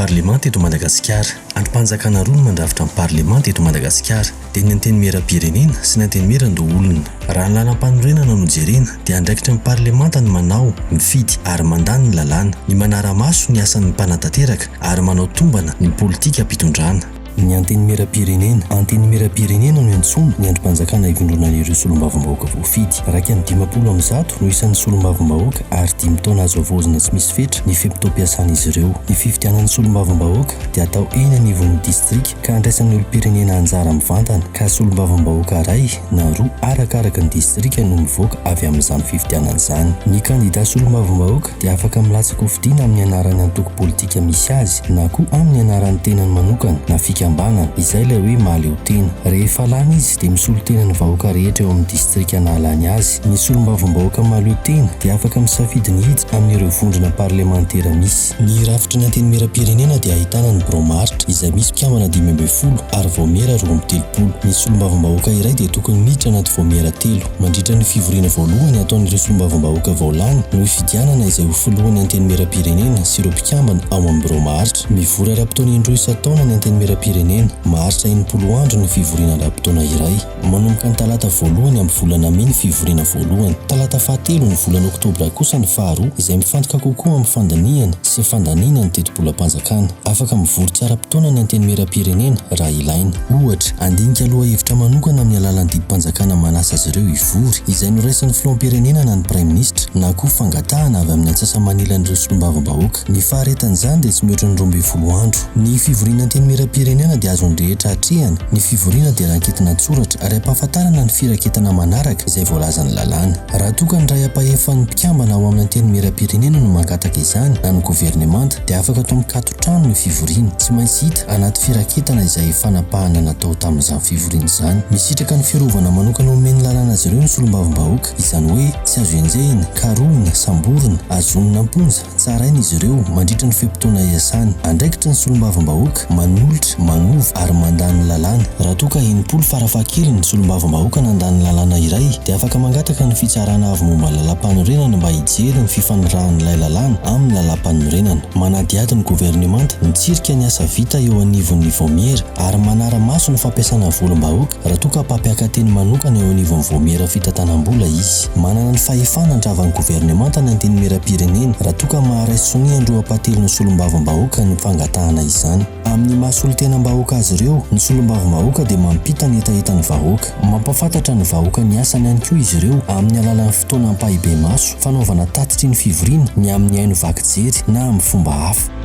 parlement teto Madagasikara. Andrim-panjakana roa no mandrafitra ny parlement teto Madagasikara, dia ny antenimieram-pirenena sy ny antenimieran-doholona. Raha ny lalam-panorenana no jerena dia andraikitra ny parlemanta ny manao, mifidy ary mandany ny lalàna, ny manara-maso ny asan'ny mpanantanteraka ary manao tombana ny politika ampitondrana. Ny antenimieram-pirenena no antsoina ny andrim-panjakana ivondronan'ireo solombavambahoaka voafidy. Raika ny 50 no isan'ny solombavambahoaka ary 10 taona azo avoazana tsy misy fetra ny fimpitoam-piasan'izy ireo. Ny fifidianan'ny solombavambahoaka dia atao eny anivon'ny distrika ka andraisan'ny olom-pirenena anjara mivantana, ka solombavambahoaka iray na roa arakaraka ny distrika no mivoaka avy amin'izany fifidianana izany. Ny kandida solombavambahoaka dia afaka milatsaka ho fidiana amin'ny anaran'ny antoko politika misy azy na koa amin'ny anaran'ny tenany manokana na fikambanana, izay ilay hoe mahaleo tena. Rehefa lany izy dia misolo tena ny vahoaka rehetra eo amin'ny distrika nahalany azy. Ny solombavambahoaka mahaleo tena dia afaka misafidy ny hiditra amin'ireo vondrona parlementera misy. Ny rafitry ny antenimieram-pirenena dia ahitana ny bromaritra izay misy mpikambana 5 ary vaomera 13. Ny solombavambahoaka iray dia tokony miditra anaty vaomera 3. Mandritra ny fivoriana voalohany ataon'ireo solombavambahoaka vaolany no ifidianana izay ho filohan'ny antenimieram-pirenena sy ireo mpikambana ao amin'ny bromaritra. Mivory ara-potoana indroa isan-taona ny antenimieram-pirenena, maharitra 90 andro ny fivoriana ara-potoana iray. Manomboka ny talata voalohany amin'ny volana May ny fivoriana voalohany, talata fahatelo ny volana Oktobra kosa ny faharoa, izay mifantoka kokoa amin'ny fandaniana sy fandaniana ny tetibolam-panjakana. Afaka mivory tsy ara-potoana ny antenimieram-pirenena raha ilaina. Ohatra, andinika aloha hevitra manokana amin'ny alalan'ny didim-panjakana manasa azy ireo hivory, izay noraisan'ny filoham-pirenena na ny prime ministre na koa fangatahana avy amin'ny antsasa-manilan'ireo solombavambahoaka. Ny faharetan'izany dia tsy mihoatra ny 12 andro. Ny fivoriana antenimieram-pirenena dia azon'ny rehetra hatrehana. Ny fivoriana dia ranketina tsoratra ary ampahafantarana ny firaketana manaraka izay voalaza ny lalàna. Raha toka ny ray ampahefan'ny mpikambana ao amin'ny antenimieram-pirenena no mankataka izany na ny governemanta dia afaka atao mikatotrano ny fivoriana, tsy maintsy hita anaty firaketana izay fanapahana natao tamin'izany fivoriana izany. Misitraka ny fiarovana manokana omeny lalàna azy ireo ny solombavambahoaka, izany hoe tsy azo enjehina, karohina, samborina, azonina amponja, tsaraina izy ireo mandritra ny fimpitoana iasany. Andraikitra ny solombavambahoaka manolotra, manova ary mandany lalàna. Raha toka 80 farafahakeliny ny solombavambahoaka nandany lalàna iray dia afaka mangataka ny fitsarana avy momba lalam-panorenana mba hijery ny fifanirahan'ilay lalàna amin'ny lalam-panorenana. Manadihady ny governemanta mitsirika ny asa vita eo anivon'ny vaomera ary manara-maso ny fampiasana volom-bahoaka raha toka mpampiaka teny manokana eo anivon'ny vaomera fitantanam-bola izy. Manana ny fahefana handravan'ny governemanta ny antenimieram-pirenena raha toka maharay sonia androam-patelo ny solombavambahoaka ny fangatahana izany. Amin'ny mahasolo-tenam-bahoaka azy ireo, ny solombavambahoaka dia mampita ny etaetan'ny vahoaka, mampafantatra ny vahoaka ny asany ihany koa izy ireo amin'ny alalan'ny fotoana ampahibe maso, fanaovana tatitry ny fivoriana, ny amin'ny haino vaky jery na amin'ny fomba hafa.